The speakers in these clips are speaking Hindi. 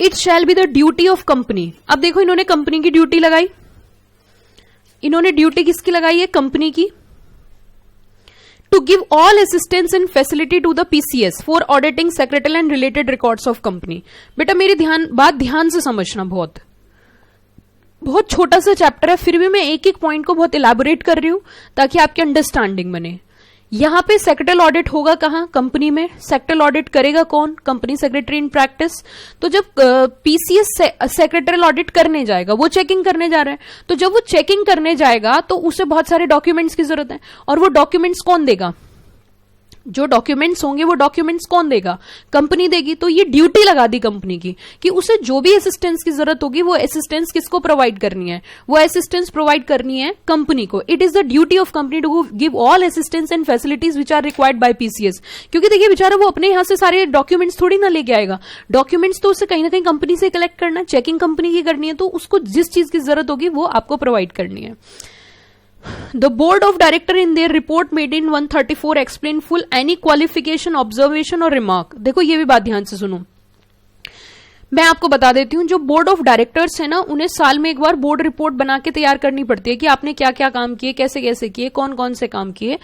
It shall be the duty of company. अब देखो इन्होंने कंपनी की ड्यूटी लगाई, इन्होंने ड्यूटी किसकी लगाई है? कंपनी की। To give all assistance and facility to the PCS for auditing secretary and related records of company. बेटा मेरी बात ध्यान से समझना, बहुत छोटा सा चैप्टर है, फिर भी मैं एक एक पॉइंट को बहुत इलैबोरेट कर रही हूं ताकि आपकी अंडरस्टैंडिंग बने। यहां पे सेक्रेटरियल ऑडिट होगा कहां? कंपनी में। सेक्रेटरियल ऑडिट करेगा कौन? Company secretary in practice. तो जब पीसीएस सेक्रेटरियल ऑडिट करने जाएगा, वो चेकिंग करने जा रहा है, तो जब वो चेकिंग करने जाएगा तो उसे बहुत सारे डॉक्यूमेंट्स की जरूरत है, और वो डॉक्यूमेंट्स कौन देगा? जो डॉक्यूमेंट्स होंगे वो डॉक्यूमेंट्स कौन देगा? कंपनी देगी। तो ये ड्यूटी लगा दी कंपनी की कि उसे जो भी असिस्टेंस की जरूरत होगी वो असिस्टेंस किसको प्रोवाइड करनी है? वो असिस्टेंस प्रोवाइड करनी है कंपनी को। It is the duty of company to give all assistance and facilities which are required by PCS. क्योंकि देखिए बेचारा वो अपने यहां से सारे डॉक्यूमेंट्स थोड़ी ना लेके आएगा, डॉक्यूमेंट्स तो उसे कहीं ना कहीं कंपनी से कलेक्ट करना है, चेकिंग कंपनी की करनी है, तो उसको जिस चीज की जरूरत होगी वो आपको प्रोवाइड करनी है। The board of director in their report made in 134 explain full any qualification, observation और remark। देखो ये भी बात ध्यान से सुनो, मैं आपको बता देती हूँ। जो बोर्ड ऑफ डायरेक्टर्स है ना, उन्हें साल में एक बार बोर्ड रिपोर्ट बना के तैयार करनी पड़ती है कि आपने क्या क्या काम किए, कैसे कैसे किए, कौन कौन से काम किए।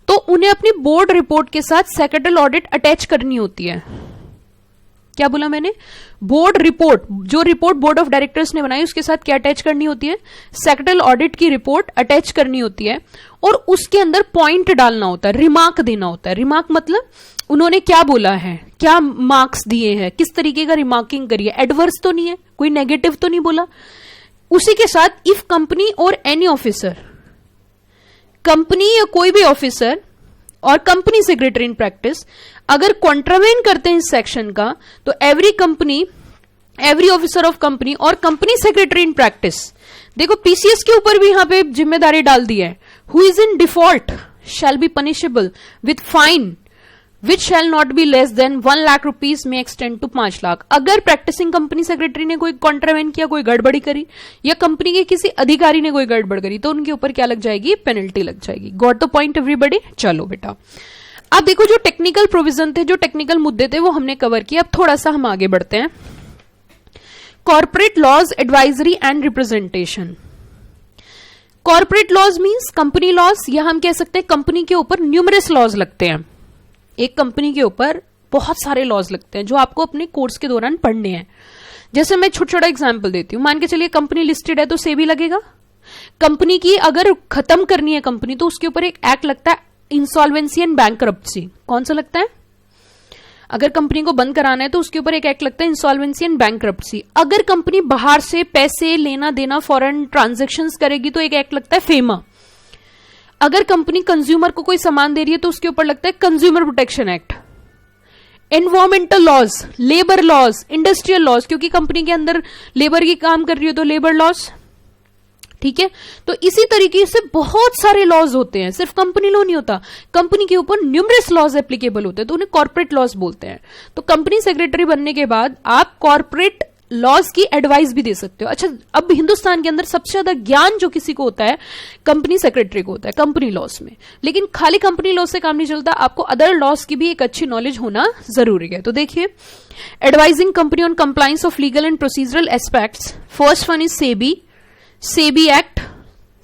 तो उन्हें अपनी बोर्ड रिपोर्ट के साथ सेक्रेटरियल ऑडिट अटैच करनी होती है। क्या बोला मैंने? बोर्ड रिपोर्ट, जो रिपोर्ट बोर्ड ऑफ डायरेक्टर्स ने बनाई उसके साथ क्या अटैच करनी होती है? सेक्रेटरियल ऑडिट की रिपोर्ट अटैच करनी होती है, और उसके अंदर पॉइंट डालना होता है, रिमार्क देना होता है। रिमार्क मतलब उन्होंने क्या बोला है, क्या मार्क्स दिए हैं, किस तरीके का रिमार्किंग करी है, एडवर्स तो नहीं है, कोई नेगेटिव तो नहीं बोला। उसी के साथ इफ कंपनी और एनी ऑफिसर, कंपनी या कोई भी ऑफिसर और कंपनी सेक्रेटरी इन प्रैक्टिस अगर कॉन्ट्रावेन करते हैं इस सेक्शन का, तो एवरी ऑफिसर ऑफ कंपनी और कंपनी सेक्रेटरी इन प्रैक्टिस, देखो पीसीएस के ऊपर भी यहां पे जिम्मेदारी डाल दी है, who is in default shall be punishable with fine which shall not be less than 1 lakh rupees में एक्सटेंड टू 5 लाख। अगर प्रैक्टिसिंग कंपनी सेक्रेटरी ने कोई कॉन्ट्रावेन किया, कोई गड़बड़ी करी, या कंपनी के किसी अधिकारी ने कोई गड़बड़ करी, तो उनके ऊपर क्या लग जाएगी? पेनल्टी लग जाएगी। Got the point everybody? चलो बेटा, अब देखो जो टेक्निकल प्रोविजन थे, जो टेक्निकल मुद्दे थे, वो हमने कवर किए। अब थोड़ा सा हम आगे बढ़ते हैं। Corporate laws, advisory and representation. Corporate laws means company laws, या हम कह सकते हैं कंपनी के ऊपर न्यूमरस लॉज लगते हैं। एक कंपनी के ऊपर बहुत सारे लॉज लगते हैं जो आपको अपने कोर्स के दौरान पढ़ने हैं। जैसे मैं छोटा छोटा एग्जाम्पल देती हूं। मान के चलिए कंपनी लिस्टेड है तो सेबी लगेगा। कंपनी की अगर खत्म करनी है कंपनी, तो उसके ऊपर एक एक्ट लगता है, इंसॉल्वेंसी एंड बैंकरप्सी। कौन सा लगता है? अगर कंपनी को बंद कराना है तो उसके ऊपर एक एक्ट लगता है, इंसॉल्वेंसी एंड बैंकरप्सी। अगर कंपनी बाहर से पैसे लेना देना, फॉरेन ट्रांजैक्शंस करेगी, तो एक एक्ट लगता है फेमा। अगर कंपनी कंज्यूमर को कोई सामान दे रही है तो उसके ऊपर लगता है consumer protection act. Environmental laws, labour laws, industrial laws, क्योंकि कंपनी के अंदर लेबर की काम कर रही हो तो लेबर लॉज। ठीक है, तो इसी तरीके से बहुत सारे लॉज होते हैं, सिर्फ कंपनी लॉ नहीं होता, कंपनी के ऊपर न्यूमरस लॉज एप्लीकेबल होते हैं, तो उन्हें कॉर्पोरेट लॉज बोलते हैं। तो कंपनी सेक्रेटरी बनने के बाद आप कॉर्पोरेट लॉज की एडवाइस भी दे सकते हो। अच्छा, अब हिंदुस्तान के अंदर सबसे ज्यादा ज्ञान जो किसी को होता है, कंपनी सेक्रेटरी को होता है कंपनी लॉज में। लेकिन खाली कंपनी लॉज से काम नहीं चलता, आपको अदर लॉज की भी एक अच्छी नॉलेज होना जरूरी है। तो देखिए, advising company on compliance of legal and procedural aspects. First one is SEBI, SEBI act.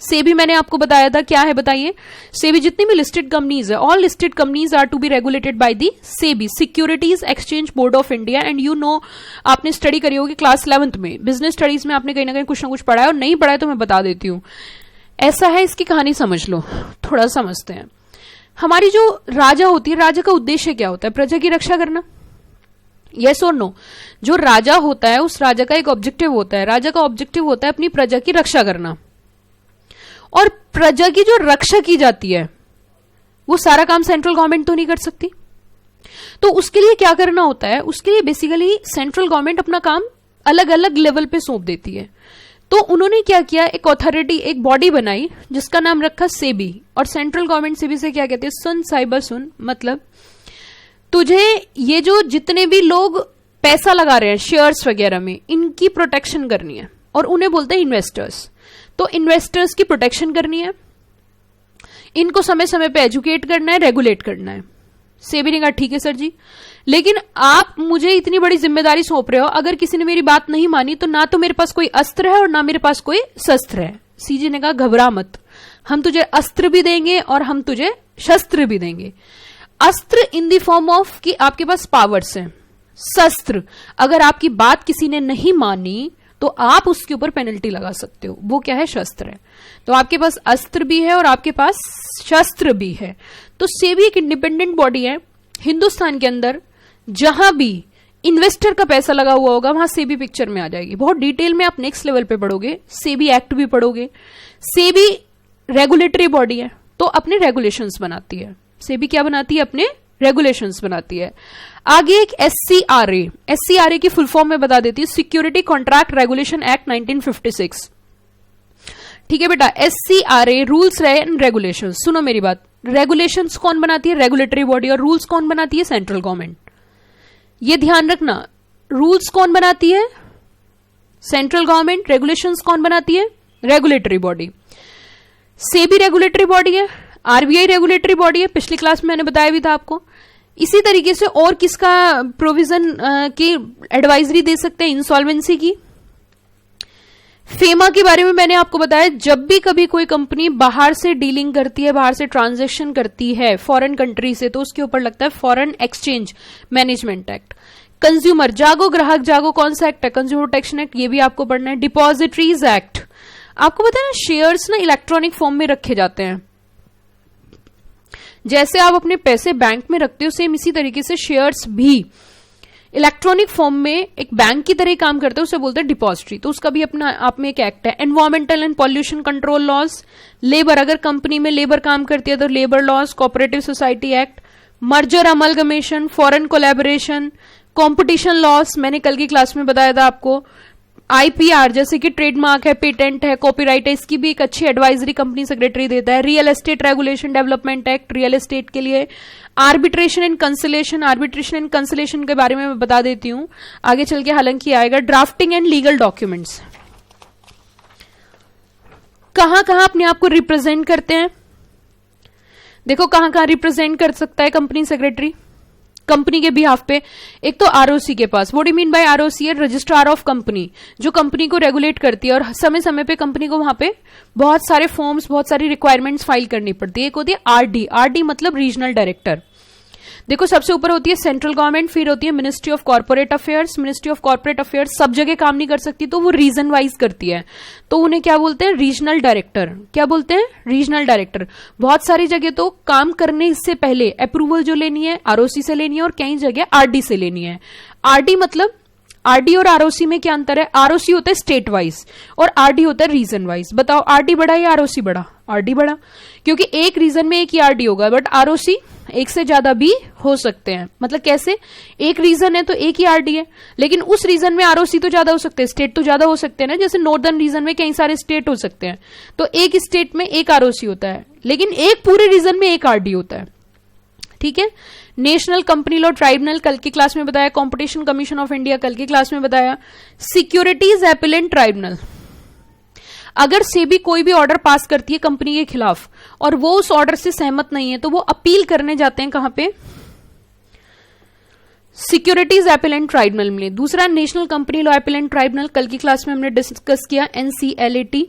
SEBI मैंने आपको बताया था, क्या है बताइए? सेबी जितनी भी लिस्टेड कंपनीज है, all listed companies are to be regulated by the SEBI, securities exchange board of India. And you know, आपने स्टडी करी होगी क्लास 11th में, बिजनेस स्टडीज में आपने कहीं ना कहीं कुछ ना कुछ पढ़ा है, और नहीं पढ़ा है तो मैं बता देती हूं। ऐसा है, इसकी कहानी समझ लो, थोड़ा समझते हैं। हमारी जो राजा होती है, राजा का उद्देश्य क्या होता है? प्रजा की रक्षा करना। यस और नो? जो राजा होता है उस राजा का एक ऑब्जेक्टिव होता है, राजा का ऑब्जेक्टिव होता है अपनी प्रजा की रक्षा करना। और प्रजा की जो रक्षा की जाती है वो सारा काम सेंट्रल गवर्नमेंट तो नहीं कर सकती, तो उसके लिए क्या करना होता है? उसके लिए बेसिकली सेंट्रल गवर्नमेंट अपना काम अलग अलग लेवल पे सौंप देती है। तो उन्होंने क्या किया, एक अथॉरिटी, एक बॉडी बनाई जिसका नाम रखा सेबी। और सेंट्रल गवर्नमेंट सेबी से क्या कहते हैं? सुन साइबर सुन, मतलब तुझे ये जो जितने भी लोग पैसा लगा रहे हैं शेयर्स वगैरह में, इनकी प्रोटेक्शन करनी है, और उन्हें बोलते हैं इन्वेस्टर्स। तो इन्वेस्टर्स की प्रोटेक्शन करनी है, इनको समय समय पे एजुकेट करना है, रेगुलेट करना है। सेबी ने कहा ठीक है सर जी, लेकिन आप मुझे इतनी बड़ी जिम्मेदारी सौंप रहे हो, अगर किसी ने मेरी बात नहीं मानी तो ना तो मेरे पास कोई अस्त्र है और ना मेरे पास कोई शस्त्र है। सीजी ने कहा घबरा मत, हम तुझे अस्त्र भी देंगे और हम तुझे शस्त्र भी देंगे। अस्त्र इन द फॉर्म ऑफ कि आपके पास पावर्स हैं। शस्त्र, अगर आपकी बात किसी ने नहीं मानी तो आप उसके ऊपर पेनल्टी लगा सकते हो, वो क्या है? शस्त्र है। तो आपके पास अस्त्र भी है और आपके पास शस्त्र भी है। तो सेबी एक इंडिपेंडेंट बॉडी है हिंदुस्तान के अंदर, जहां भी इन्वेस्टर का पैसा लगा हुआ होगा वहां सेबी पिक्चर में आ जाएगी। बहुत डिटेल में आप नेक्स्ट लेवल पे पढ़ोगे, सेबी एक्ट भी पढ़ोगे। सेबी रेगुलेटरी बॉडी है तो अपने रेगुलेशंस बनाती है। सेबी क्या बनाती है? अपने रेगुलेशंस बनाती है। आगे एक एससीआरए, एससीआरए की फुल फॉर्म में बता देती है, सिक्योरिटी कॉन्ट्रैक्ट रेगुलेशन एक्ट 1956। ठीक है बेटा, एससीआरए रूल्स एंड रेगुलेशंस। सुनो मेरी बात, रेगुलेशंस कौन बनाती है? Regulatory body. और रूल्स कौन बनाती है? Central government. ये ध्यान रखना, रूल्स कौन बनाती है? Central government. रेगुलेशंस कौन बनाती है? Regulatory body. SEBI regulatory body है, आरबीआई रेगुलेटरी बॉडी है, पिछली क्लास में मैंने बताया भी था आपको। इसी तरीके से और किसका प्रोविजन की एडवाइजरी दे सकते हैं? इंसॉल्वेंसी की। फेमा के बारे में मैंने आपको बताया, जब भी कभी कोई कंपनी बाहर से डीलिंग करती है, बाहर से ट्रांजैक्शन करती है फॉरेन कंट्री से, तो उसके ऊपर लगता है foreign exchange management act. Consumer, जागो ग्राहक जागो, कौन सा एक्ट है? कंज्यूमर प्रोटेक्शन एक्ट, ये भी आपको पढ़ना है। डिपॉजिटरीज एक्ट, आपको पता है ना शेयर्स ना इलेक्ट्रॉनिक फॉर्म में रखे जाते हैं। जैसे आप अपने पैसे बैंक में रखते हो, सेम इसी तरीके से शेयर्स भी इलेक्ट्रॉनिक फॉर्म में एक बैंक की तरह काम करते हैं, उसे बोलते हैं डिपॉजिटरी। तो उसका भी अपना आप में एक एक्ट है। Environmental and pollution control laws. Labour, अगर कंपनी में लेबर काम करती है तो labour laws. Cooperative society act. Merger amalgamation, foreign collaboration, competition laws, मैंने कल की क्लास में बताया था आपको। आईपीआर, जैसे कि ट्रेडमार्क है, पेटेंट है, कॉपीराइट है, इसकी भी एक अच्छी एडवाइजरी कंपनी सेक्रेटरी देता है। Real estate regulation development act, real estate के लिए। Arbitration and consolation, arbitration and consolation के बारे में मैं बता देती हूं आगे चल के, हालांकि आएगा। ड्राफ्टिंग एंड लीगल डॉक्यूमेंट्स, कहां कहां अपने आप को रिप्रेजेंट करते हैं? देखो कहां कहां रिप्रेजेंट कर सकता है कंपनी सेक्रेटरी कंपनी के बिहाफ पे। एक तो आरओसी के पास, what do you mean by ROC है? रजिस्ट्रार ऑफ कंपनी, जो कंपनी को रेगुलेट करती है और समय समय पे कंपनी को वहां पे बहुत सारे फॉर्म्स, बहुत सारी रिक्वायरमेंट्स फाइल करनी पड़ती है। एक होती है आरडी, आरडी मतलब रीजनल डायरेक्टर। देखो सबसे ऊपर होती है सेंट्रल गवर्नमेंट, फिर होती है ministry of corporate affairs. Ministry of corporate affairs सब जगह काम नहीं कर सकती, तो वो रीजन वाइज करती है, तो उन्हें क्या बोलते हैं? Regional director. क्या बोलते हैं? Regional director. बहुत सारी जगह तो काम करने से पहले अप्रूवल जो लेनी है आरओसी से लेनी है और कई जगह आरडी से लेनी है। आरडी मतलब, आरडी और आरओसी में क्या अंतर है? आरओसी होता है स्टेट वाइज और आरडी होता है रीजन वाइज। बताओ आरडी बड़ा या आरओसी बड़ा? आरडी बड़ा, क्योंकि एक रीजन में एक ही आरडी होगा, बट आरओसी एक से ज्यादा भी हो सकते हैं। मतलब कैसे? एक रीजन है तो एक ही आरडी है, लेकिन उस रीजन में आरओसी तो ज्यादा हो सकते हैं, स्टेट तो ज्यादा हो सकते हैं ना। जैसे नॉर्दर्न रीजन में कई सारे स्टेट हो सकते हैं, तो एक स्टेट में एक आरओसी होता है, लेकिन एक पूरे रीजन में एक आरडी होता है। ठीक है। नेशनल कंपनी लॉ ट्राइब्यूनल कल की क्लास में बताया। कॉम्पिटिशन कमीशन ऑफ इंडिया कल की क्लास में बताया। सिक्योरिटीज अपीलेट ट्राइब्यूनल, अगर सेबी कोई भी ऑर्डर पास करती है कंपनी के खिलाफ और वो उस ऑर्डर से सहमत नहीं है, तो वो अपील करने जाते हैं कहां पे? सिक्योरिटीज अपीलेट ट्राइब्यूनल में। दूसरा national company law appellate tribunal, कल की क्लास में हमने डिस्कस किया। एनसीएलएटी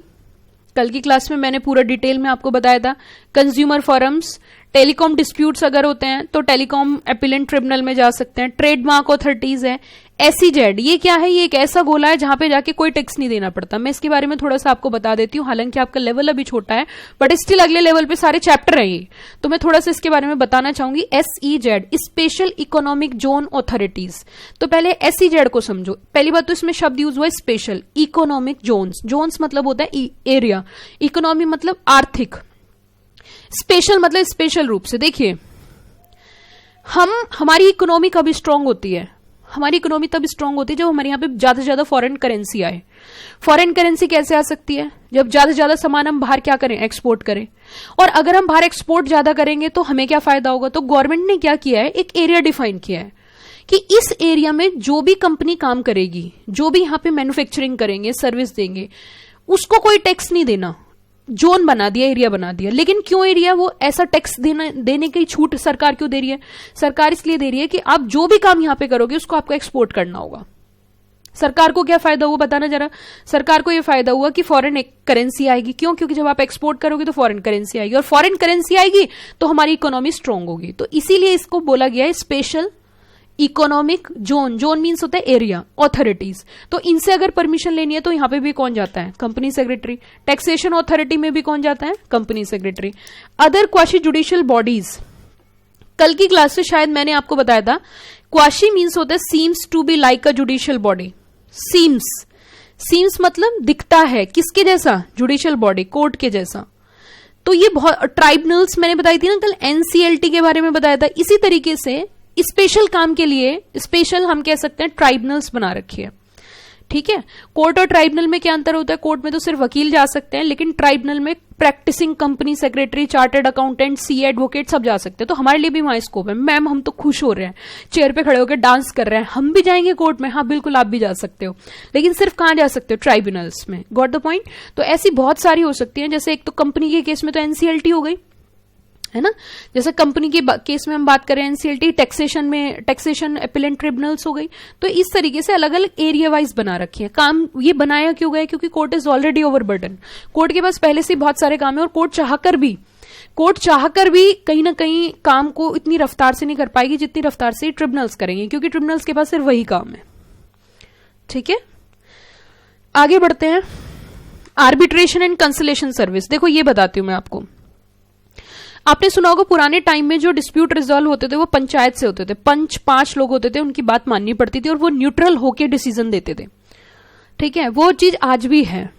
कल की क्लास में मैंने पूरा डिटेल में आपको बताया था। कंज्यूमर फोरम्स, टेलीकॉम डिस्प्यूट्स अगर होते हैं तो टेलीकॉम अपीलेट ट्रिब्यूनल में जा सकते हैं। ट्रेडमार्क अथॉरिटीज है। एसीजेड, ये क्या है? ये एक ऐसा गोला है जहां पे जाके कोई टैक्स नहीं देना पड़ता। मैं इसके बारे में थोड़ा सा आपको बता देती हूँ, हालांकि आपका लेवल अभी छोटा है, बट स्टिल अगले लेवल पे सारे चैप्टर है ये, तो मैं थोड़ा सा इसके बारे में बताना चाहूंगी। SEZ, special economic zone authorities. तो पहले एसईजेड को समझो। पहली बात तो इसमें शब्द यूज हुआ है स्पेशल इकोनॉमिक जोन्स। जोन्स मतलब होता है एरिया, इकोनॉमी मतलब आर्थिक, स्पेशल मतलब स्पेशल रूप से। देखिए हमारी इकोनॉमी कभी स्ट्रांग होती है? हमारी इकोनॉमी तब स्ट्रांग होती है जब हमारे यहाँ पे ज्यादा से ज्यादा फॉरेन करेंसी आए। फॉरेन करेंसी कैसे आ सकती है? जब ज्यादा से ज्यादा सामान हम बाहर क्या करें? एक्सपोर्ट करें। और अगर हम बाहर एक्सपोर्ट ज्यादा करेंगे तो हमें क्या फायदा होगा? तो गवर्नमेंट ने क्या किया है? एक एरिया डिफाइन किया है कि इस एरिया में जो भी कंपनी काम करेगी, जो भी यहाँ पे मैन्युफैक्चरिंग करेंगे, सर्विस देंगे, उसको कोई टैक्स नहीं देना। जोन बना दिया, एरिया बना दिया। लेकिन क्यों एरिया? वो ऐसा टैक्स देने की छूट सरकार क्यों दे रही है? सरकार इसलिए दे रही है कि आप जो भी काम यहां पे करोगे उसको आपको एक्सपोर्ट करना होगा। सरकार को क्या फायदा हुआ बताना जरा? सरकार को यह फायदा हुआ कि फॉरेन करेंसी आएगी। क्यों? क्योंकि जब आप एक्सपोर्ट करोगे तो फॉरेन करेंसी आएगी, और फॉरेन करेंसी आएगी तो हमारी इकोनॉमी स्ट्रांग होगी। तो इसीलिए इसको बोला गया है special economic zone. Zone means होता है एरिया, ऑथोरिटीज। तो इनसे अगर परमिशन लेनी है तो यहां पे भी कौन जाता है? Company secretary. टैक्सेशन अथॉरिटी में भी कौन जाता है? Company secretary. Other quasi judicial bodies, कल की क्लास से शायद मैंने आपको बताया था, क्वाशी मीन्स होता है seems to be like a judicial body. Seems मतलब दिखता है, किसके जैसा? जुडिशियल बॉडी, कोर्ट के जैसा। तो ये बहुत, ट्राइब्यूनल्स मैंने बताई थी ना कल, एनसीएलटी के बारे में बताया था। इसी तरीके से स्पेशल काम के लिए स्पेशल हम कह सकते हैं ट्राइब्यूनल्स बना रखी है। ठीक है, कोर्ट और ट्राइब्यूनल में क्या अंतर होता है? कोर्ट में तो सिर्फ वकील जा सकते हैं, लेकिन ट्राइब्यूनल में practising company secretary, chartered accountant, CA, advocate सब जा सकते हैं। तो हमारे लिए भी वहां स्कोप है। मैम हम तो खुश हो रहे हैं, चेयर पे खड़े होकर डांस कर रहे हैं, हम भी जाएंगे कोर्ट में। हाँ बिल्कुल, आप भी जा सकते हो, लेकिन सिर्फ कहां जा सकते हो? ट्राइब्यूनल्स में। Got the point? तो ऐसी बहुत सारी हो सकती है। जैसे एक तो कंपनी के केस में तो एनसीएलटी हो गई, है ना। जैसे कंपनी के केस में हम बात करें एनसीएलटी, टैक्सेशन में टैक्सेशन अपीलेंट ट्रिब्यूनल्स हो गई। तो इस तरीके से अलग अलग एरिया वाइज बना रखी है। काम ये बनाया क्यों गया? क्योंकि court is already overburden. Court के पास पहले से बहुत सारे काम है, और कोर्ट चाहकर भी कहीं ना कहीं काम को इतनी रफ्तार से नहीं कर पाएगी जितनी रफ्तार से ट्रिब्यूनल्स करेंगे, क्योंकि ट्रिब्यूनल्स के पास सिर्फ वही काम है। ठीक है, आगे बढ़ते हैं। आर्बिट्रेशन एंड कंसलेशन सर्विस, देखो ये बताती हूं मैं आपको। आपने सुना होगा पुराने टाइम में जो डिस्प्यूट रिजॉल्व होते थे वो पंचायत से होते थे। पंच 5 लोग होते थे, उनकी बात माननी पड़ती थी और वो न्यूट्रल होके डिसीजन देते थे। ठीक है, वो चीज आज भी है।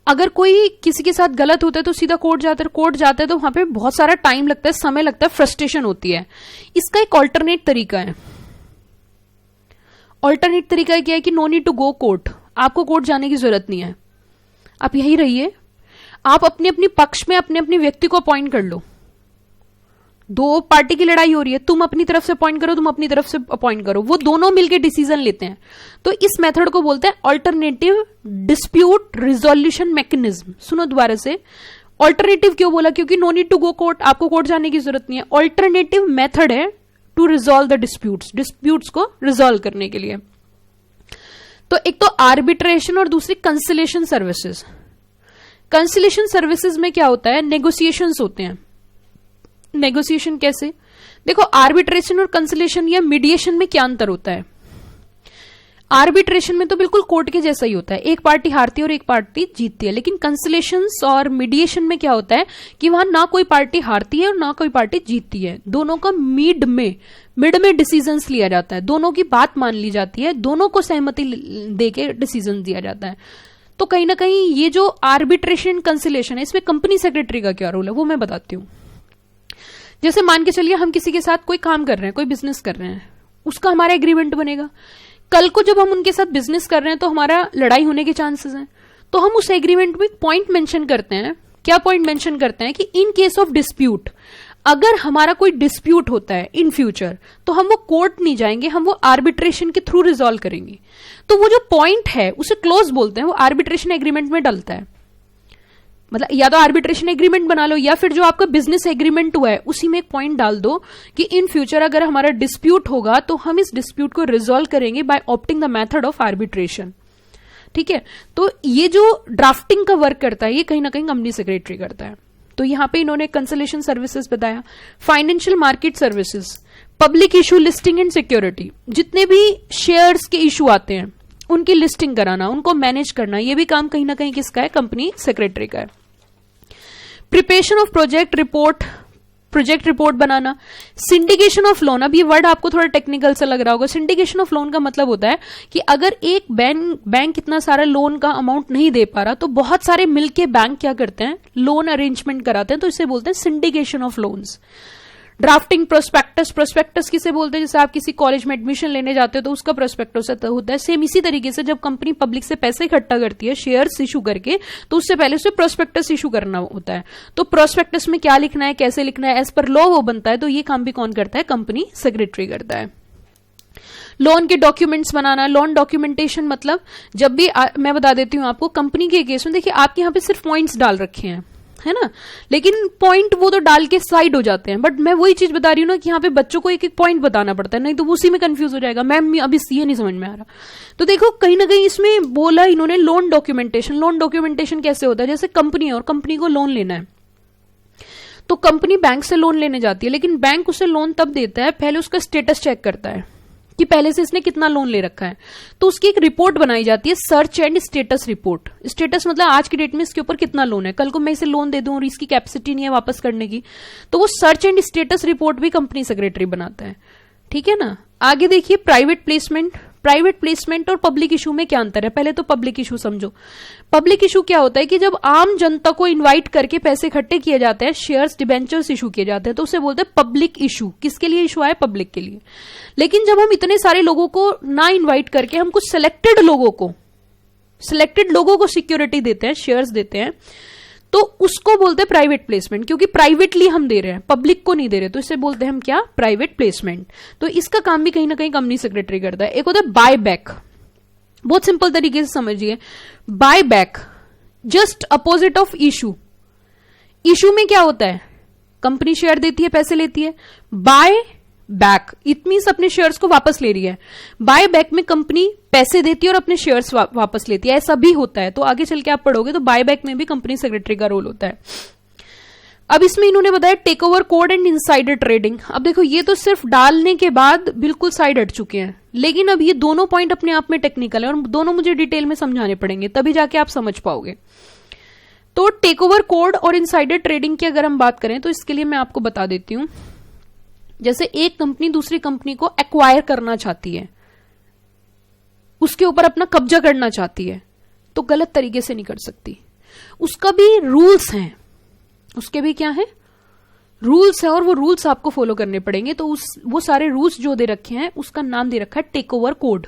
अगर कोई किसी के साथ गलत होता है तो सीधा कोर्ट जाता है तो वहां पे बहुत सारा टाइम लगता है, समय लगता है, फ्रस्ट्रेशन होती है। इसका एक ऑल्टरनेट तरीका है। ऑल्टरनेट तरीका क्या है कि no need to go court, आपको कोर्ट जाने की जरूरत नहीं है, आप यहीं रहिए। आप अपने अपने पक्ष में अपने अपने व्यक्ति को अपॉइंट कर लो। 2 पार्टी की लड़ाई हो रही है, तुम अपनी तरफ से अपॉइंट करो, तुम अपनी तरफ से अपॉइंट करो, वो दोनों मिलकर डिसीजन लेते हैं। तो इस मेथड को बोलते हैं ऑल्टरनेटिव डिस्प्यूट रिजोल्यूशन मैकेनिज्म। सुनो दोबारा से, ऑल्टरनेटिव क्यों बोला? क्योंकि no need to go court, आपको कोर्ट जाने की जरूरत नहीं है। ऑल्टरनेटिव मेथड है टू रिजॉल्व द डिस्प्यूट्स को रिजॉल्व करने के लिए। तो एक तो आर्बिट्रेशन और दूसरी कंसिलेशन सर्विसेज। कंसिलेशन सर्विसेज में क्या होता है? नेगोशिएशंस होते हैं। नेगोशिएशन कैसे? देखो, आर्बिट्रेशन और कंसिलेशन या मीडिएशन में क्या अंतर होता है? आर्बिट्रेशन में तो बिल्कुल कोर्ट के जैसा ही होता है, एक पार्टी हारती है और एक पार्टी जीतती है। लेकिन कंसिलेशंस और मीडिएशन में क्या होता है कि वहां ना कोई पार्टी हारती है और ना कोई पार्टी जीतती है, दोनों का मिड में डिसीजंस लिया जाता है, दोनों की बात मान ली जाती है, दोनों को सहमति देके डिसीजन दिया जाता है। तो कहीं ना कहीं ये जो आर्बिट्रेशन कंसिलेशन है, इसमें कंपनी सेक्रेटरी का क्या रोल है वो मैं बताती हूं। जैसे मान के चलिए हम किसी के साथ कोई काम कर रहे हैं, कोई बिजनेस कर रहे हैं, उसका हमारा एग्रीमेंट बनेगा। कल को जब हम उनके साथ बिजनेस कर रहे हैं तो हमारा लड़ाई होने के चांसेस हैं, तो हम उस एग्रीमेंट में पॉइंट मेंशन करते हैं। क्या पॉइंट मेंशन करते हैं कि इन केस ऑफ डिस्प्यूट, अगर हमारा कोई डिस्प्यूट होता है इन फ्यूचर, तो हम वो कोर्ट नहीं जाएंगे, हम वो आर्बिट्रेशन के थ्रू रिजॉल्व करेंगे। तो वो जो पॉइंट है उसे क्लोज बोलते हैं, वो आर्बिट्रेशन एग्रीमेंट में डलता है। मतलब या तो आर्बिट्रेशन एग्रीमेंट बना लो, या फिर जो आपका बिजनेस एग्रीमेंट हुआ है उसी में एक पॉइंट डाल दो कि इन फ्यूचर अगर हमारा डिस्प्यूट होगा तो हम इस डिस्प्यूट को रिजॉल्व करेंगे by opting the method of arbitration. ठीक है, तो ये जो ड्राफ्टिंग का वर्क करता है ये कहीं ना कहीं कंपनी सेक्रेटरी करता है। तो यहां पे इन्होंने कंसलेशन सर्विसेज बताया। Financial market services, public issue listing and security, जितने भी शेयर्स के इशू आते हैं उनकी लिस्टिंग कराना, उनको मैनेज करना, ये भी काम कहीं ना कहीं किसका है? कंपनी सेक्रेटरी का है। Preparation of project report banana. Syndication of loan, अब ये वर्ड आपको थोड़ा टेक्निकल सा लग रहा होगा। सिंडिकेशन ऑफ लोन का मतलब होता है कि अगर एक बैंक इतना सारा लोन का अमाउंट नहीं दे पा रहा तो बहुत सारे मिलके बैंक क्या करते हैं? लोन अरेंजमेंट कराते हैं, तो इसे बोलते हैं syndication of loans. Drafting prospectus किसे बोलते हैं? जैसे आप किसी कॉलेज में एडमिशन लेने जाते हो तो उसका प्रोस्पेक्टस होता है। सेम इसी तरीके से जब कंपनी पब्लिक से पैसे इकट्ठा करती है शेयर्स इशू करके, तो उससे पहले उसे प्रोस्पेक्टस इशू करना होता है। तो प्रोस्पेक्टस में क्या लिखना है, कैसे लिखना है, एज पर लॉ वो बनता है। तो ये काम भी कौन करता है? कंपनी सेक्रेटरी करता है। लोन के डॉक्यूमेंट्स बनाना, लोन डॉक्यूमेंटेशन मतलब जब भी मैं बता देती हूं आपको, कंपनी के केस में देखिए आपके यहाँ पे सिर्फ पॉइंट्स डाल रखे हैं, है ना, लेकिन पॉइंट वो तो डाल के साइड हो जाते हैं, बट मैं वही चीज बता रही हूँ ना कि यहाँ पे बच्चों को एक एक पॉइंट बताना पड़ता है, नहीं तो वो उसी में कंफ्यूज हो जाएगा, मैम अभी ये नहीं समझ में आ रहा। तो देखो कहीं ना कहीं इसमें बोला इन्होंने लोन डॉक्यूमेंटेशन। लोन डॉक्यूमेंटेशन कैसे होता है, जैसे कंपनी है और कंपनी को लोन लेना है, तो कंपनी बैंक से लोन लेने जाती है, लेकिन बैंक उसे लोन तब देता है, पहले उसका स्टेटस चेक करता है कि पहले से इसने कितना लोन ले रखा है, तो उसकी एक रिपोर्ट बनाई जाती है, search and status report. Status मतलब आज की डेट में इसके ऊपर कितना लोन है, कल को मैं इसे लोन दे दूं और इसकी कैपेसिटी नहीं है वापस करने की, तो वो सर्च एंड स्टेटस रिपोर्ट भी कंपनी सेक्रेटरी बनाता है, ठीक है ना। आगे देखिए प्राइवेट प्लेसमेंट। प्राइवेट प्लेसमेंट और पब्लिक इशू में क्या अंतर है, पहले तो पब्लिक इशू समझो। पब्लिक इशू क्या होता है कि जब आम जनता को इनवाइट करके पैसे इकट्ठे किए जाते हैं, शेयर्स डिबेंचर्स इशू किए जाते हैं, तो उसे बोलते हैं पब्लिक इशू। किसके लिए इशू आया, पब्लिक के लिए। लेकिन जब हम इतने सारे लोगों को ना इन्वाइट करके हम कुछ सिलेक्टेड लोगों को सिक्योरिटी देते हैं, शेयर्स देते हैं, तो उसको बोलते हैं प्राइवेट प्लेसमेंट, क्योंकि प्राइवेटली हम दे रहे हैं, पब्लिक को नहीं दे रहे, तो इसे बोलते हैं हम क्या, प्राइवेट प्लेसमेंट। तो इसका काम भी कहीं ना कहीं कंपनी सेक्रेटरी करता है। एक होता है बाय बैक, बहुत सिंपल तरीके से समझिए। Buy back just opposite of issue. Issue में क्या होता है, कंपनी शेयर देती है, पैसे लेती है। बाय बैक इट मींस अपने शेयर्स को वापस ले रही है। बाय बैक में कंपनी पैसे देती है और अपने शेयर्स वापस लेती है, ऐसा भी होता है। तो आगे चल के आप पढ़ोगे तो बाय बैक में भी कंपनी सेक्रेटरी का रोल होता है। अब इसमें इन्होंने बताया take over code and insider trading. अब देखो ये तो सिर्फ डालने के बाद बिल्कुल साइड हट चुके हैं, लेकिन अब ये दोनों पॉइंट अपने आप में टेक्निकल है और दोनों मुझे डिटेल में समझाने पड़ेंगे, तभी जाके आप समझ पाओगे। तो टेक ओवर कोड और इनसाइडर ट्रेडिंग की अगर हम बात करें तो इसके लिए मैं आपको बता देती हूं। जैसे एक कंपनी दूसरी कंपनी को एक्वायर करना चाहती है, उसके ऊपर अपना कब्जा करना चाहती है, तो गलत तरीके से नहीं कर सकती। उसका भी रूल्स हैं, उसके भी क्या है, रूल्स है, और वो रूल्स आपको फॉलो करने पड़ेंगे। तो वो सारे रूल्स जो दे रखे हैं उसका नाम दे रखा है टेक ओवर कोड।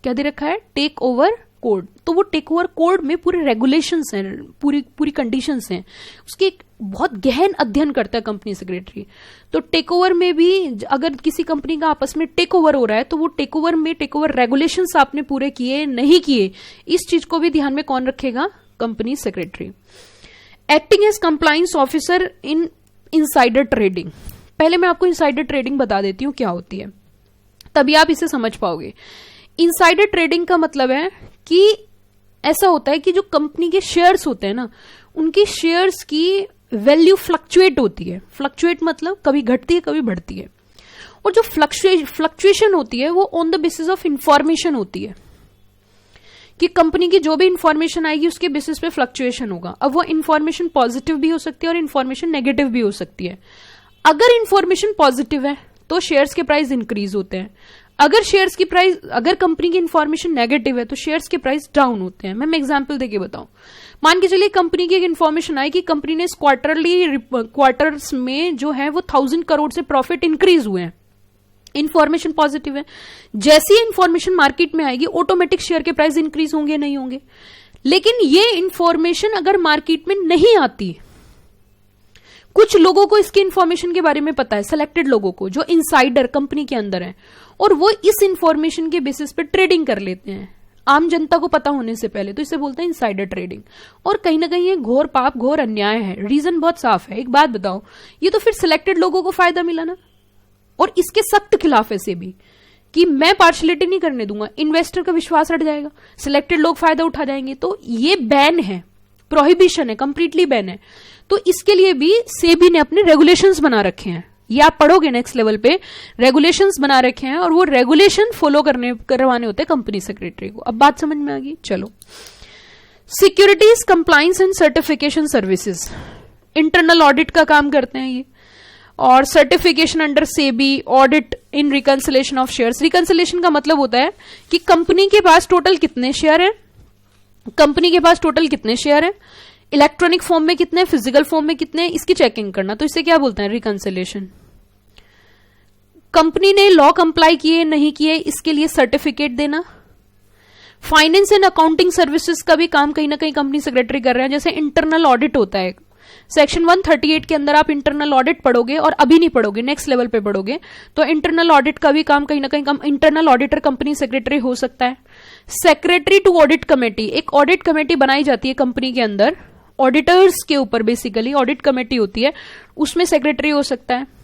क्या दे रखा है, टेक ओवर कोड। तो वो टेक ओवर कोड में पूरे रेगुलेशंस हैं, पूरी कंडीशंस हैं, उसकी एक बहुत गहन अध्ययन करता है कंपनी सेक्रेटरी। तो टेक ओवर में भी अगर किसी कंपनी का आपस में टेक ओवर हो रहा है तो वो टेक ओवर में टेक ओवर रेगुलेशंस आपने पूरे किए नहीं किए, इस चीज को भी ध्यान में कौन रखेगा, company secretary. Acting as compliance officer in insider trading. पहले मैं आपको इनसाइडर ट्रेडिंग बता देती हूं क्या होती है, तभी आप इसे समझ पाओगे। इनसाइडर ट्रेडिंग का मतलब है कि ऐसा होता है कि जो कंपनी के शेयर्स होते हैं ना, उनकी शेयर्स की वैल्यू फ्लक्चुएट होती है। फ्लक्चुएट मतलब कभी घटती है कभी बढ़ती है, और जो फ्लक्चुएशन होती है वो on the basis of information होती है, कि कंपनी की जो भी इंफॉर्मेशन आएगी उसके बेसिस पे फ्लक्चुएशन होगा। अब वो इंफॉर्मेशन पॉजिटिव भी हो सकती है और इंफॉर्मेशन नेगेटिव भी हो सकती है। अगर इंफॉर्मेशन पॉजिटिव है तो शेयर्स के प्राइस इंक्रीज होते हैं, अगर कंपनी की इंफॉर्मेशन नेगेटिव है तो शेयर्स के प्राइस डाउन होते हैं। मैं एग्जांपल देके बताऊं, मान के चलिए कंपनी की एक इंफॉर्मेशन आई कि कंपनी ने इस क्वार्टर्स में जो है वो 1000 करोड़ से प्रॉफिट इंक्रीज हुए हैं, इंफॉर्मेशन पॉजिटिव है। जैसी इंफॉर्मेशन मार्केट में आएगी ऑटोमेटिक शेयर के प्राइस इंक्रीज होंगे नहीं होंगे। लेकिन ये इंफॉर्मेशन अगर मार्केट में नहीं आती, कुछ लोगों को इसकी इंफॉर्मेशन के बारे में पता है, सिलेक्टेड लोगों को जो इनसाइडर कंपनी के अंदर है, और वो इस इंफॉर्मेशन के बेसिस पे ट्रेडिंग कर लेते हैं आम जनता को पता होने से पहले, तो इसे बोलते हैं इनसाइडर ट्रेडिंग। और कहीं ना कहीं ये घोर पाप, घोर अन्याय है। रीजन बहुत साफ है। एक बात बताओ, ये तो फिर सिलेक्टेड लोगों को फायदा मिला ना, और इसके सख्त खिलाफ है सेबी कि मैं पार्शलिटी नहीं करने दूंगा, इन्वेस्टर का विश्वास हट जाएगा, सिलेक्टेड लोग फायदा उठा जाएंगे। तो ये बैन है, प्रोहिबिशन है, कंप्लीटली बैन है। तो इसके लिए भी सेबी ने अपने रेगुलेशंस बना रखे हैं, ये आप पढ़ोगे नेक्स्ट लेवल पे, रेगुलेशंस बना रखे हैं, और वो रेगुलेशन फॉलो करवाने होते हैं कंपनी सेक्रेटरी को। अब बात समझ में आ गई, चलो। Securities compliance and certification services, internal audit का काम करते हैं ये, और certification under SEBI, audit in reconciliation of shares. Reconciliation का मतलब होता है कि कंपनी के पास टोटल कितने शेयर है, इलेक्ट्रॉनिक फॉर्म में कितने, फिजिकल फॉर्म में कितने, इसकी चेकिंग करना। तो इसे क्या बोलते हैं, रिकंसिलेशन। कंपनी ने लॉ कंप्लाई किए नहीं किए इसके लिए सर्टिफिकेट देना। फाइनेंस एंड अकाउंटिंग सर्विसेज का भी काम कहीं ना कहीं कंपनी सेक्रेटरी कर रहे हैं। जैसे इंटरनल ऑडिट होता है, सेक्शन 138 के अंदर आप इंटरनल ऑडिट पढ़ोगे और अभी नहीं पढ़ोगे, नेक्स्ट लेवल पे पढ़ोगे, तो इंटरनल ऑडिट का भी काम कहीं ना कहीं इंटरनल ऑडिटर कंपनी सेक्रेटरी हो सकता है। सेक्रेटरी टू ऑडिट कमेटी, एक ऑडिट कमेटी बनाई जाती है कंपनी के अंदर, ऑडिटर्स के ऊपर बेसिकली ऑडिट कमेटी होती है, उसमें सेक्रेटरी हो सकता है।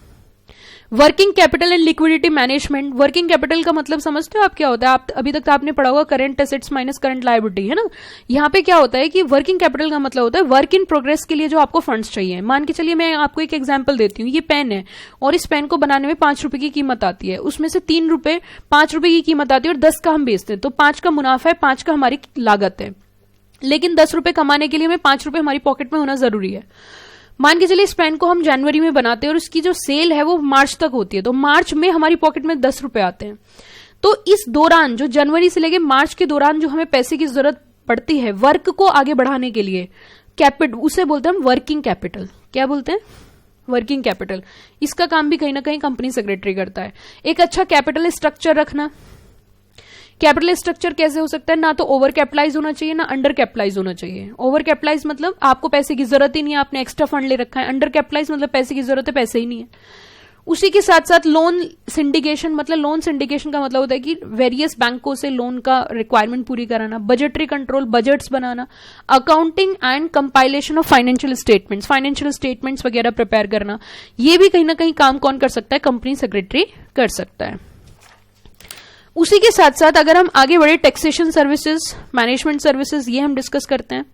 Working capital and liquidity management, working capital का मतलब समझते हो आप क्या होता है? आप अभी तक तो आपने पढ़ा होगा current assets minus current liability, है ना। यहाँ पे क्या होता है कि वर्किंग कैपिटल का मतलब होता है वर्क इन प्रोग्रेस के लिए जो आपको फंड्स चाहिए। मान के चलिए मैं आपको एक एग्जांपल देती हूँ, ये पेन है और इस पेन को बनाने में 5 रुपए की कीमत आती है, उसमें से 3 रुपए 5 रुपए की कीमत आती है और 10 का हम बेचते हैं, तो 5 का मुनाफा है, 5 का हमारी लागत है, लेकिन 10 रुपए कमाने के लिए हमें 5 रुपए हमारी पॉकेट में होना जरूरी है। मान के चलिए इस पेन को हम जनवरी में बनाते हैं और उसकी जो सेल है वो मार्च तक होती है, तो मार्च में हमारी पॉकेट में 10 रुपए आते हैं। तो इस दौरान जो जनवरी से लेके मार्च के दौरान जो हमें पैसे की जरूरत पड़ती है वर्क को आगे बढ़ाने के लिए, कैपिटल, उसे बोलते हैं हम वर्किंग कैपिटल। क्या बोलते हैं? Working capital. इसका काम भी कहीं ना कहीं कंपनी सेक्रेटरी करता है। एक अच्छा कैपिटल स्ट्रक्चर रखना। कैपिटल स्ट्रक्चर कैसे हो सकता है? ना तो ओवर कैपिटलाइज होना चाहिए ना अंडर कैपिटलाइज होना चाहिए। ओवर कैपिटलाइज मतलब आपको पैसे की जरूरत ही नहीं है, आपने एक्स्ट्रा फंड ले रखा है। अंडर कैपिटलाइज मतलब पैसे की जरूरत है, पैसे ही नहीं है। उसी के साथ साथ लोन सिंडिकेशन, मतलब लोन सिंडिकेशन का मतलब होता है कि वेरियस बैंकों से लोन का रिक्वायरमेंट पूरी कराना। Budgetary control, budgets banana. Accounting and compilation of financial statements, financial statements वगैरह प्रिपेयर करना। ये भी कहीं ना कहीं काम कौन कर सकता है? कंपनी सेक्रेटरी कर सकता है। उसी के साथ साथ अगर हम आगे बढ़े, टैक्सेशन सर्विसेज, मैनेजमेंट सर्विसेज, ये हम डिस्कस करते हैं।